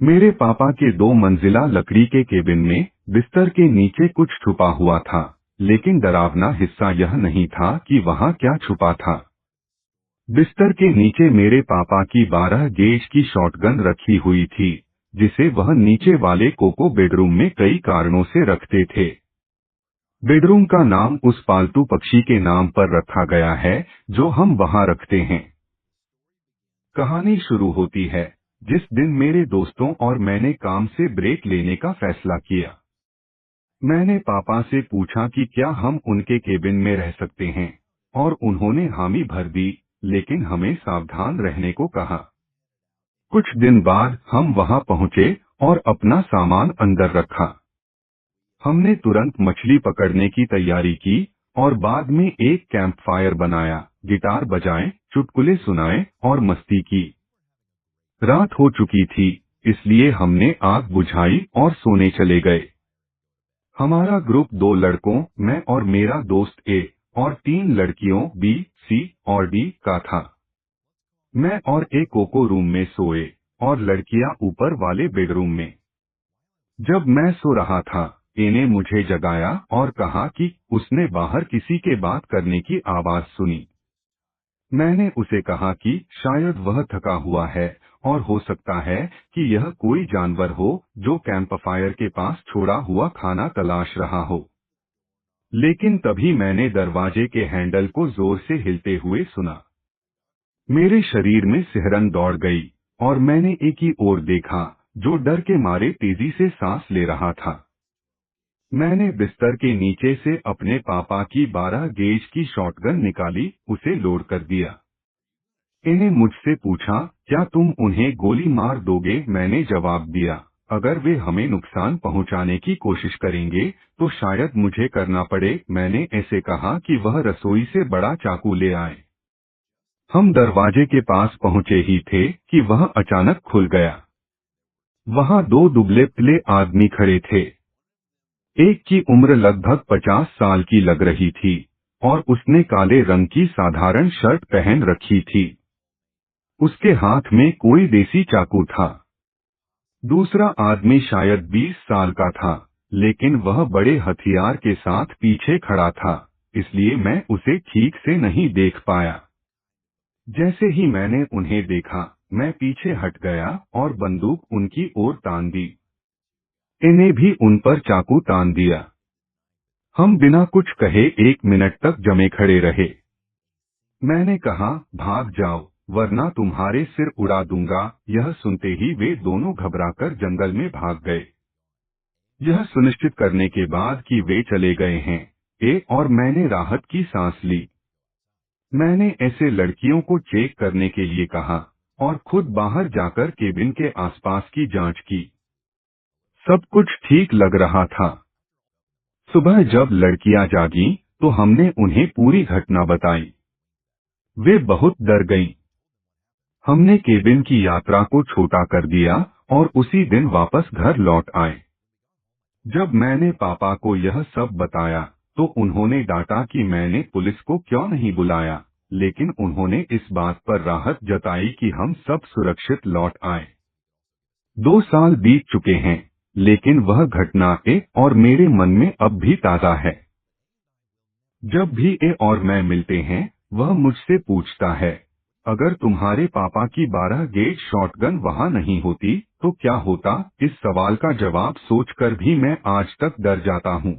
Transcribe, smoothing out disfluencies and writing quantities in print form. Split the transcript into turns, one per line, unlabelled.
मेरे पापा के 2 मंजिला लकड़ी के केबिन में बिस्तर के नीचे कुछ छुपा हुआ था, लेकिन डरावना हिस्सा यह नहीं था कि वहाँ क्या छुपा था। बिस्तर के नीचे मेरे पापा की 12 गेज की शॉटगन रखी हुई थी, जिसे वह नीचे वाले कोको बेडरूम में कई कारणों से रखते थे। बेडरूम का नाम उस पालतू पक्षी के नाम पर रखा गया है जो हम वहाँ रखते हैं। कहानी शुरू होती है जिस दिन मेरे दोस्तों और मैंने काम से ब्रेक लेने का फैसला किया। मैंने पापा से पूछा कि क्या हम उनके केबिन में रह सकते हैं, और उन्होंने हामी भर दी, लेकिन हमें सावधान रहने को कहा। कुछ दिन बाद हम वहां पहुंचे और अपना सामान अंदर रखा। हमने तुरंत मछली पकड़ने की तैयारी की और बाद में एक कैंप फायर बनाया, गिटार बजाए, चुटकुले सुनाए और मस्ती की। रात हो चुकी थी, इसलिए हमने आग बुझाई और सोने चले गए। हमारा ग्रुप 2 लड़कों, मैं और मेरा दोस्त ए, और 3 लड़कियों बी, सी और डी का था। मैं और ए कोको रूम में सोए और लड़कियां ऊपर वाले बेडरूम में। जब मैं सो रहा था, ए ने मुझे जगाया और कहा कि उसने बाहर किसी के बात करने की आवाज सुनी। मैंने उसे कहा कि शायद वह थका हुआ है और हो सकता है कि यह कोई जानवर हो जो कैंपफायर के पास छोड़ा हुआ खाना तलाश रहा हो। लेकिन तभी मैंने दरवाजे के हैंडल को जोर से हिलते हुए सुना। मेरे शरीर में सिहरन दौड़ गई और मैंने एक ही ओर देखा जो डर के मारे तेजी से सांस ले रहा था। मैंने बिस्तर के नीचे से अपने पापा की 12 गेज की शॉटगन निकाली, उसे लोड कर दिया। इन्हें मुझसे पूछा, क्या तुम उन्हें गोली मार दोगे? मैंने जवाब दिया, अगर वे हमें नुकसान पहुंचाने की कोशिश करेंगे तो शायद मुझे करना पड़े। मैंने ऐसे कहा कि वह रसोई से बड़ा चाकू ले आए। हम दरवाजे के पास पहुंचे ही थे कि वह अचानक खुल गया। वहां 2 दुबले-पतले आदमी खड़े थे। एक की उम्र लगभग 50 साल की लग रही थी और उसने काले रंग की साधारण शर्ट पहन रखी थी। उसके हाथ में कोई देसी चाकू था। दूसरा आदमी शायद 20 साल का था, लेकिन वह बड़े हथियार के साथ पीछे खड़ा था, इसलिए मैं उसे ठीक से नहीं देख पाया। जैसे ही मैंने उन्हें देखा, मैं पीछे हट गया और बंदूक उनकी ओर तान दी। इन्हें भी उन पर चाकू तान दिया। हम बिना कुछ कहे 1 मिनट तक जमे खड़े रहे। मैंने कहा, भाग जाओ वरना तुम्हारे सिर उड़ा दूंगा। यह सुनते ही वे दोनों घबराकर जंगल में भाग गए। यह सुनिश्चित करने के बाद कि वे चले गए हैं, ए और मैंने राहत की सांस ली। मैंने ऐसे लड़कियों को चेक करने के लिए कहा और खुद बाहर जाकर केबिन के आसपास की जांच की। सब कुछ ठीक लग रहा था। सुबह जब लड़कियां जागीं, तो हमने उन्हें पूरी घटना बताई। वे बहुत डर गईं। हमने केबिन की यात्रा को छोटा कर दिया और उसी दिन वापस घर लौट आए। जब मैंने पापा को यह सब बताया, तो उन्होंने डांटा कि मैंने पुलिस को क्यों नहीं बुलाया, लेकिन उन्होंने इस बात पर राहत जताई कि हम सब सुरक्षित लौट आए। 2 साल बीत चुके हैं, लेकिन वह घटना ए और मेरे मन में अब भी ताजा है। जब भी ए और मैं मिलते हैं, वह मुझसे पूछता है, अगर तुम्हारे पापा की 12 गेज शॉटगन वहां नहीं होती तो क्या होता? इस सवाल का जवाब सोचकर भी मैं आज तक डर जाता हूँ।